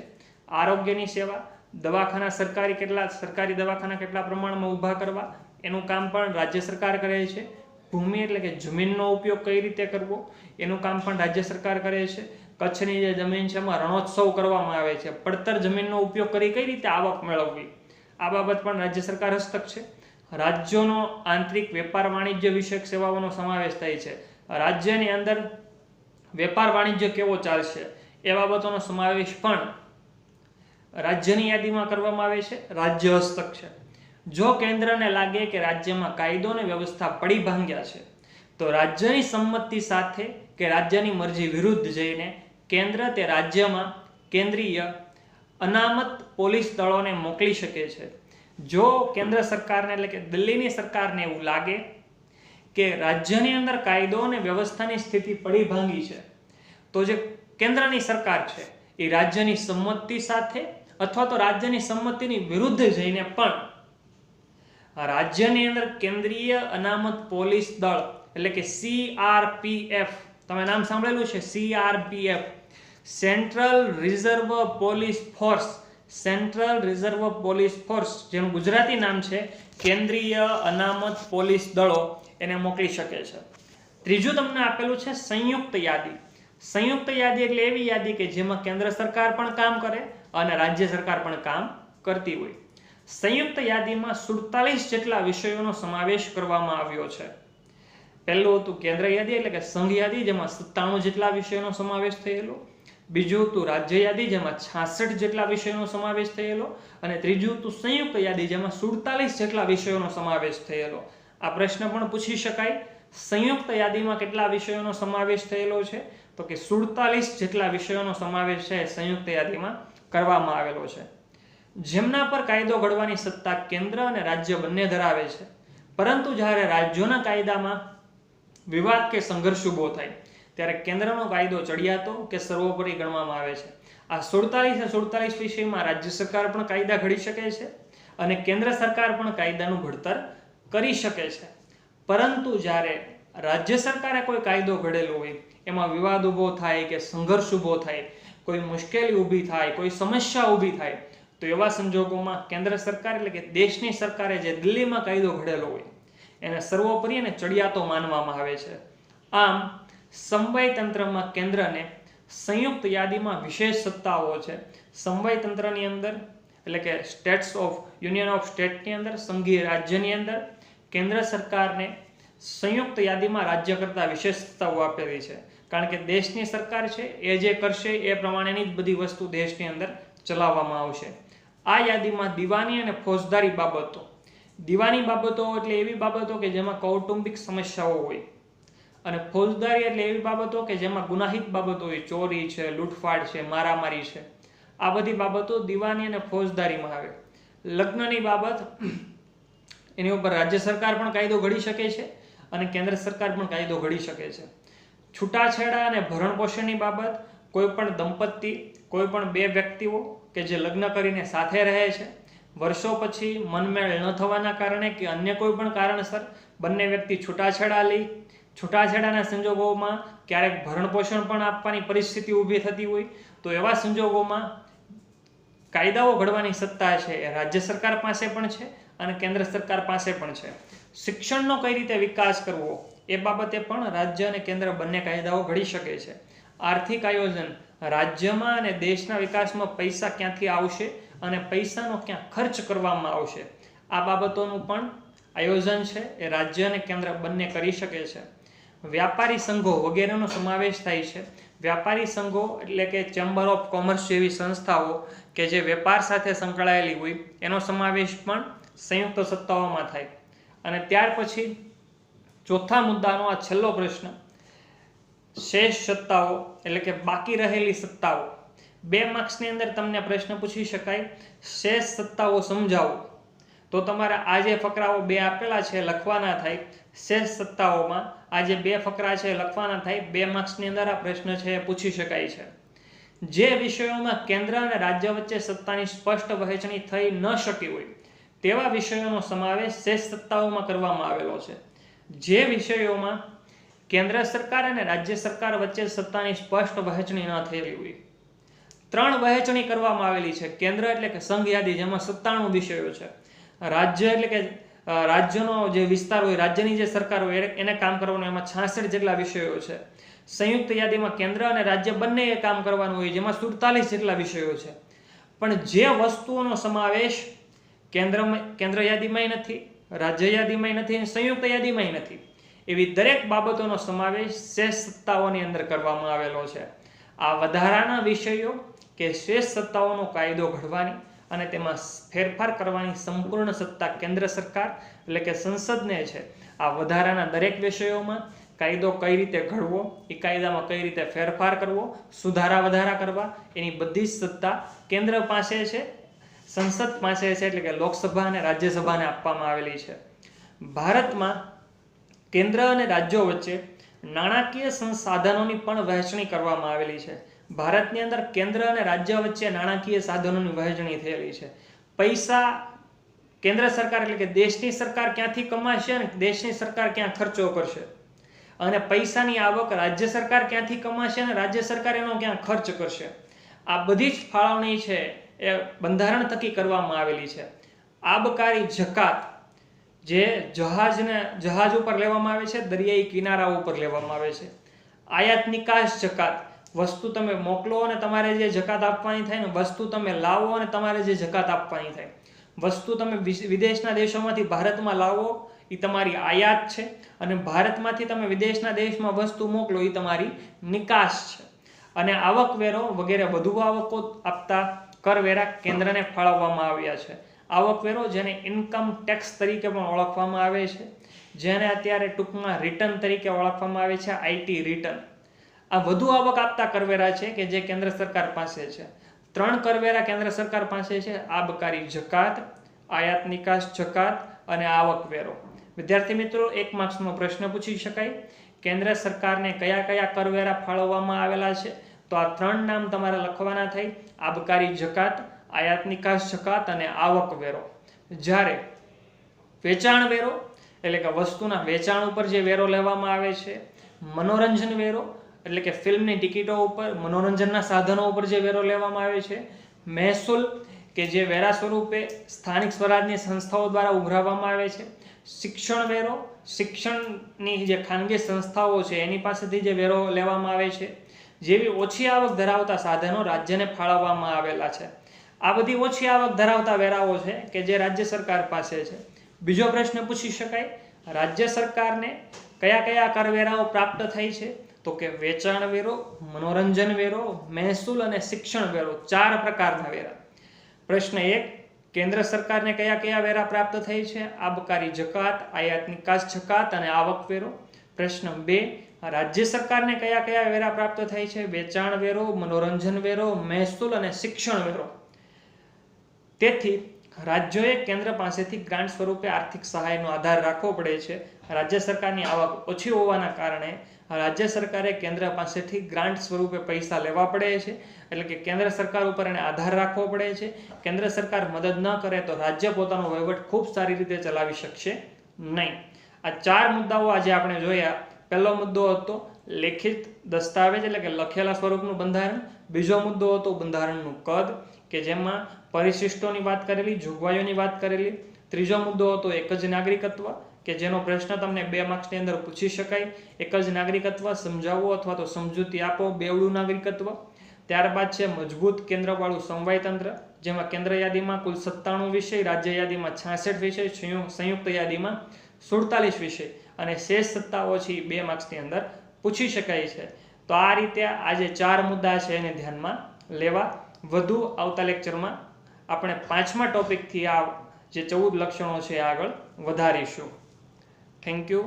આરોગ્યની સેવા, દવાખાના સરકારી દવાખાના કેટલા પ્રમાણમાં ઊભા કરવા, એનું કામ પણ રાજ્ય સરકાર કરે છે. ભૂમિ એટલે કે જમીનનો ઉપયોગ કઈ રીતે કરવો, એનું કામ પણ રાજ્ય સરકાર કરે છે. કચ્છની જે જમીન છે એમાં રણોત્સવ કરવામાં આવે છે, પડતર જમીનનો ઉપયોગ કરી કઈ રીતે આવક મેળવવી, આ બાબત પણ રાજ્ય સરકાર હસ્તક છે. રાજ્યોનો આંતરિક વેપાર વાણિજ્ય વિષયક સેવાઓનો સમાવેશ થાય છે. રાજ્યની અંદર વેપાર વાણિજ્ય કેવો ચાલશે એ બાબતોનો સમાવેશ પણ રાજ્યની યાદીમાં કરવામાં આવે છે, રાજ્ય હસ્તક છે. જો કેન્દ્રને લાગે કે રાજ્યમાં કાયદો અને વ્યવસ્થા પડી ભાંગ્યા છે તો રાજ્યની સંમતિ સાથે કે રાજ્યની મરજી વિરુદ્ધ જઈને કેન્દ્ર તે રાજ્યમાં કેન્દ્રીય અનામત પોલીસ દળોને મોકલી શકે છે. જો કેન્દ્ર સરકારને એટલે કે દિલ્હીની સરકારને એવું લાગે કે રાજ્યની અંદર કાયદો અને વ્યવસ્થાની સ્થિતિ પડી ભાંગી છે તો જે કેન્દ્રની સરકાર છે એ રાજ્યની સંમતિ સાથે અથવા તો રાજ્યની સંમતિની વિરુદ્ધ જઈને પણ રાજ્યની અંદર કેન્દ્રીય અનામત પોલીસ દળ એટલે કે CRPF, તમે નામ સાંભળેલું છે CRPF, central reserve police force, central reserve police force જેનું ગુજરાતી નામ છે કેન્દ્રીય અનામત પોલીસ દળો, એને મોકલી શકે છે. ત્રીજું તમને આપેલું છે સંયુક્ત યાદી. સંયુક્ત યાદી એટલે એવી યાદી કે જેમાં કેન્દ્ર સરકાર પણ કામ કરે અને રાજ્ય સરકાર પણ કામ કરતી હોય. સંયુક્ત યાદીમાં 47 જેટલા વિષયોનો સમાવેશ કરવામાં આવ્યો છે. પહેલું હતું કેન્દ્ર યાદી એટલે કે સંઘ યાદી, જેમાં 97 જેટલા વિષયોનો સમાવેશ થયેલો. બીજું હતું રાજ્ય યાદી, જેમાં 66 જેટલા વિષયોનો સમાવેશ થયેલો. અને ત્રીજું હતું સંયુક્ત યાદી, જેમાં 47 જેટલા વિષયોનો સમાવેશ થયેલો. આ પ્રશ્ન પણ પૂછી શકાય, સંયુક્ત યાદીમાં કેટલા વિષયોનો સમાવેશ થયેલો છે તો કે 47 જેટલા વિષયોનો સમાવેશ છે સંયુક્ત યાદીમાં કરવામાં આવેલો છે. જેમના પર કાયદો ઘડવાની સત્તા કેન્દ્ર અને રાજ્ય બંને ધરાવે છે, પરંતુ જ્યારે રાજ્યોના કાયદામાં વિવાદ કે સંઘર્ષ ઊભો થાય ત્યારે કેન્દ્રનો કાયદો ચડિયાતો કે સર્વોપરી ગણવામાં આવે છે. આ 47 વિષયમાં રાજ્ય સરકાર પણ કાયદા ઘડી શકે છે અને કેન્દ્ર સરકાર પણ કાયદાનું ઘડતર કરી શકે છે. પરંતુ જ્યારે રાજ્ય સરકારે કોઈ કાયદો ઘડેલો હોય, એમાં વિવાદ ઊભો થાય કે સંઘર્ષ ઊભો થાય, કોઈ મુશ્કેલી ઊભી થાય, કોઈ સમસ્યા ઊભી થાય, તો એવા સંજોગોમાં કેન્દ્ર સરકાર એટલે કે દેશની સરકારે જે દિલ્હીમાં કાયદો ઘડેલો હોય એને સર્વોપરી અને ચડિયાતો માનવામાં આવે છે. આમ સમવાય તંત્રમાં કેન્દ્રને સંયુક્ત યાદીમાં વિશેષ સત્તાઓ છે. સમવાય તંત્રની અંદર એટલે કે સ્ટેટ્સ ઓફ યુનિયન ઓફ સ્ટેટની અંદર, સંઘીય રાજ્યની અંદર કેન્દ્ર સરકારને સંયુક્ત યાદીમાં રાજ્ય કરતા વિશેષ સત્તાઓ આપેલી છે. કારણ કે દેશની સરકાર છે એ જે કરશે એ પ્રમાણેની જ બધી વસ્તુ દેશની અંદર ચલાવવામાં આવશે. આ યાદીમાં દીવાની અને ફોજદારી બાબતો, દીવાની બાબતો એટલે એવી બાબતો કે જેમાં કૌટુંબિક સમસ્યાઓ હોય, અને ફોજદારી એટલે એવી બાબતો કે જેમાં ગુનાહિત બાબતો હોય, ચોરી છે, લૂંટફાટ છે, મારામારી છે, આ બધી બાબતો દીવાની અને ફોજદારીમાં આવે. લગ્નની બાબત, એની ઉપર રાજ્ય સરકાર પણ કાયદો ઘડી શકે છે અને કેન્દ્ર સરકાર પણ કાયદો ઘડી શકે છે. છૂટાછેડા અને ભરણ પોષણની બાબત, કોઈ પણ દંપતી, કોઈ પણ બે વ્યક્તિઓ કે જે લગ્ન કરીને સાથે રહે છે, વર્ષો પછી મનમેળ ન થવાના કારણે કે અન્ય કોઈ પણ કારણસર બંને વ્યક્તિ છૂટાછેડા લઈ, છૂટાછેડાના સંજોગોમાં ક્યારેક ભરણ પોષણ પણ આપવાની પરિસ્થિતિ ઊભી થતી હોય, તો એવા સંજોગોમાં કાયદાઓ ઘડવાની સત્તા છે એ રાજ્ય સરકાર પાસે પણ છે અને કેન્દ્ર સરકાર પાસે પણ છે. શિક્ષણનો કઈ રીતે વિકાસ કરવો એ બાબતે પણ રાજ્ય અને કેન્દ્ર બંને કાયદાઓ ઘડી શકે છે. આર્થિક આયોજન, રાજ્યમાં અને દેશના વિકાસમાં પૈસા ક્યાંથી આવશે અને પૈસાનો ક્યાં ખર્ચ કરવામાં આવશે, આ બાબતોનું પણ આયોજન છે એ રાજ્ય અને કેન્દ્ર બંને કરી શકે છે. વ્યાપારી સંઘો વગેરેનો સમાવેશ થાય છે. વ્યાપારી સંઘો એટલે કે ચેમ્બર ઓફ કોમર્સ જેવી સંસ્થાઓ કે જે વેપાર સાથે સંકળાયેલી હોય, એનો સમાવેશ પણ સંયુક્ત સત્તાઓમાં થાય. અને ત્યાર પછી ચોથા મુદ્દાનો આ છેલ્લો પ્રશ્ન, શેષ સત્તાઓ એટલે કે બાકી રહેલી સત્તાઓ. 2 માર્ક્સની અંદર તમને પ્રશ્ન પૂછી શકાય, શેષ સત્તાઓ સમજાવો, તો તમારે આ જે ફકરાઓ 2 આપેલા છે લખવાના થાય. શેષ સત્તાઓમાં આ જે 2 ફકરા છે લખવાના થાય. 2 માર્ક્સની અંદર આ પ્રશ્ન છે એ પૂછી શકાય છે. જે વિષયોમાં કેન્દ્ર અને રાજ્ય વચ્ચે સત્તાની સ્પષ્ટ વહેંચણી થઈ ન શકી હોય તેવા વિષયોનો સમાવેશ શેષ સત્તાઓમાં કરવામાં આવેલો છે. જે વિષયોમાં કેન્દ્ર સરકાર અને રાજ્ય સરકાર વચ્ચે સત્તાની સ્પષ્ટ વહેંચણી ન થયેલી હોય, 3 વહેંચણી કરવામાં આવેલી છે. કેન્દ્ર એટલે કે સંઘ યાદી, જેમાં 97 વિષયો છે. રાજ્ય એટલે કે રાજ્યનો જે વિસ્તાર હોય, રાજ્યની જે સરકાર હોય એને કામ કરવાનું, એમાં 66 જેટલા વિષયો છે. સંયુક્ત યાદીમાં કેન્દ્ર અને રાજ્ય બંને કામ કરવાનું હોય, જેમાં 47 જેટલા વિષયો છે. પણ જે વસ્તુઓનો સમાવેશ કેન્દ્ર યાદીમાંય નથી, રાજ્ય યાદીમાંય નથી અને સંયુક્ત યાદીમાંય નથી, એવી દરેક બાબતોનો સમાવેશ શેષ સત્તાઓની અંદર કરવામાં આવેલો છે. આ વધારાના વિષયો કે શેષ સત્તાઓનો કાયદો ઘડવાની અને તેમાં ફેરફાર કરવાની સંપૂર્ણ સત્તા કેન્દ્ર સરકાર એટલે કે સંસદને છે. આ વધારાના દરેક વિષયોમાં કાયદો કઈ રીતે ઘડવો, એ કાયદામાં કઈ રીતે ફેરફાર કરવો, સુધારા વધારા કરવા, એની બધી જ સત્તા કેન્દ્ર પાસે છે, સંસદ પાસે છે, એટલે કે લોકસભા અને રાજ્યસભાને આપવામાં આવેલી છે. ભારતમાં કેન્દ્ર અને રાજ્યો વચ્ચે નાણાકીય સંસાધનોની પણ વહેંચણી કરવામાં આવેલી છે. ભારતની અંદર કેન્દ્ર અને રાજ્ય વચ્ચે નાણાકીય સાધનોની વહેંચણી થયેલી છે. પૈસા કેન્દ્ર સરકાર એટલે કે દેશની સરકાર ક્યાંથી કમાશે અને દેશની સરકાર ક્યાં ખર્ચો કરશે, અને પૈસાની આવક રાજ્ય સરકાર ક્યાંથી કમાશે અને રાજ્ય સરકાર એનો ક્યાં ખર્ચ કરશે, આ બધી જ ફાળવણી છે એ બંધારણ થકી કરવામાં આવેલી છે. આબકારી જકાત જે જહાજ ઉપર લેવામાં આવે છે, દરિયાઈ કિનારા ઉપર લેવામાં આવે છે. આયાત નિકાસ જકાત, વસ્તુ તમે મોકલો અને તમારે જે જકાત આપવાની થાય ને, વસ્તુ તમે લાવો અને તમારે જે જકાત આપવાની થાય. વસ્તુ તમે વિદેશના દેશોમાંથી ભારતમાં લાવો એ તમારી આયાત છે, અને ભારતમાંથી તમે વિદેશના દેશમાં વસ્તુ મોકલો એ તમારી નિકાસ છે. અને આવકવેરો વગેરે વધુ આવકો આપતા કરવેરા કેન્દ્રને ફાળવવામાં આવ્યા છે. આવકવેરો જેને ઇન્કમ ટેક્સ તરીકે પણ ઓળખવામાં આવે છે, જેને અત્યારે ટૂંકમાં રિટર્ન તરીકે ઓળખવામાં આવે છે, આઈટી રિટર્ન. આ વધુ આવક આપતા કરવેરા છે કે જે કેન્દ્ર સરકાર પાસે છે. 3 કરવેરા કેન્દ્ર સરકાર પાસે છે: આબકારી જકાત, આયાત નિકાસ જકાત અને આવકવેરો. વિદ્યાર્થી મિત્રો, 1 માર્ક્સનો પ્રશ્ન પૂછી શકાય, કેન્દ્ર સરકારને કયા કયા કરવેરા ફાળવવામાં આવેલા છે? તો આ 3 નામ તમારે લખવાના થાય: આબકારી જકાત, આયાત નિકાસ જકાત અને આવકવેરો. જ્યારે વેચાણ વેરો એટલે કે વસ્તુના વેચાણ ઉપર જે વેરો લેવામાં આવે છે, મનોરંજન વેરો એટલે કે ફિલ્મની ટિકિટો ઉપર, મનોરંજનના સાધનો ઉપર જે વેરો લેવામાં આવે છે, મહેસૂલ કે જે વેરા સ્વરૂપે સ્થાનિક સ્વરાજની સંસ્થાઓ દ્વારા ઉઘરાવવામાં આવે છે, શિક્ષણ વેરો, શિક્ષણની જે ખાનગી સંસ્થાઓ છે એની પાસેથી જે વેરો લેવામાં આવે છે, જેવી ઓછી આવક ધરાવતા સાધનો રાજ્યને ફાળવવામાં આવેલા છે. આ બધી ઓછી આવક ધરાવતા વેરાઓ છે કે જે રાજ્ય સરકાર પાસે છે. બીજો પ્રશ્ન પૂછી શકાય, રાજ્ય સરકારને કયા કયા કરવેરાઓ પ્રાપ્ત થાય છે? તો કે વેચાણ વેરો, મનોરંજન વેરો, મહેસૂલ અને શિક્ષણ વેરો, 4 પ્રકારના વેરા. પ્રશ્ન 1, કેન્દ્ર સરકારને કયા કયા વેરા પ્રાપ્ત થાય છે? આબકારી જકાત, આયાત નિકાસ જકાત અને આવકવેરો. પ્રશ્ન 2, રાજ્ય સરકારને કયા કયા વેરા પ્રાપ્ત થાય છે? વેચાણ વેરો, મનોરંજન વેરો, મહેસૂલ અને શિક્ષણ વેરો. તેથી રાજ્યોએ કેન્દ્ર પાસેથી ગ્રાન્ટ સ્વરૂપે આર્થિક સહાયનો આધાર રાખવો પડે છે. રાજ્ય સરકારની આવક ઓછી હોવાના કારણે રાજ્ય સરકારે કેન્દ્ર પાસેથી ગ્રાન્ટ સ્વરૂપે પૈસા લેવા પડે છે, એટલે કે કેન્દ્ર સરકાર ઉપર એને આધાર રાખવો પડે છે. કેન્દ્ર સરકાર મદદ ન કરે તો રાજ્ય પોતાનો વહીવટ ખૂબ સારી રીતે ચલાવી શકશે નહીં. આ 4 મુદ્દાઓ આજે આપણે જોયા. પહેલો મુદ્દો હતો લેખિત દસ્તાવેજ એટલે કે લખેલા સ્વરૂપનું બંધારણ. બીજો મુદ્દો હતો બંધારણનું કદ કે જેમાં પરિશિષ્ટોની વાત કરેલી, જોગવાઈઓની વાત કરેલી. ત્રીજો મુદ્દો હતો એક જ નાગરિકત્વ કે જેનો પ્રશ્ન તમને 2 માર્ક્સની અંદર પૂછી શકાય. એક જ નાગરિકત્વ સમજાવો અથવા તો સમજૂતી આપો, બેવડું નાગરિકત્વ. ત્યારબાદ છે મજબૂત કેન્દ્રવાળું સમવાય તંત્ર, જેમાં કેન્દ્ર યાદીમાં કુલ 97 વિષય, રાજ્ય યાદીમાં 66 વિષય, સંયુક્ત યાદીમાં 47 વિષય અને શેષ સત્તાઓ છે 2 માર્ક્સની અંદર પૂછી શકાય છે. તો આ રીતે આ જે 4 મુદ્દા છે એને ધ્યાનમાં લેવા. વધુ આવતા લેક્ચરમાં આપણે 5મા ટોપિકથી આ જે 14 લક્ષણો છે આગળ વધારીશું. Thank you.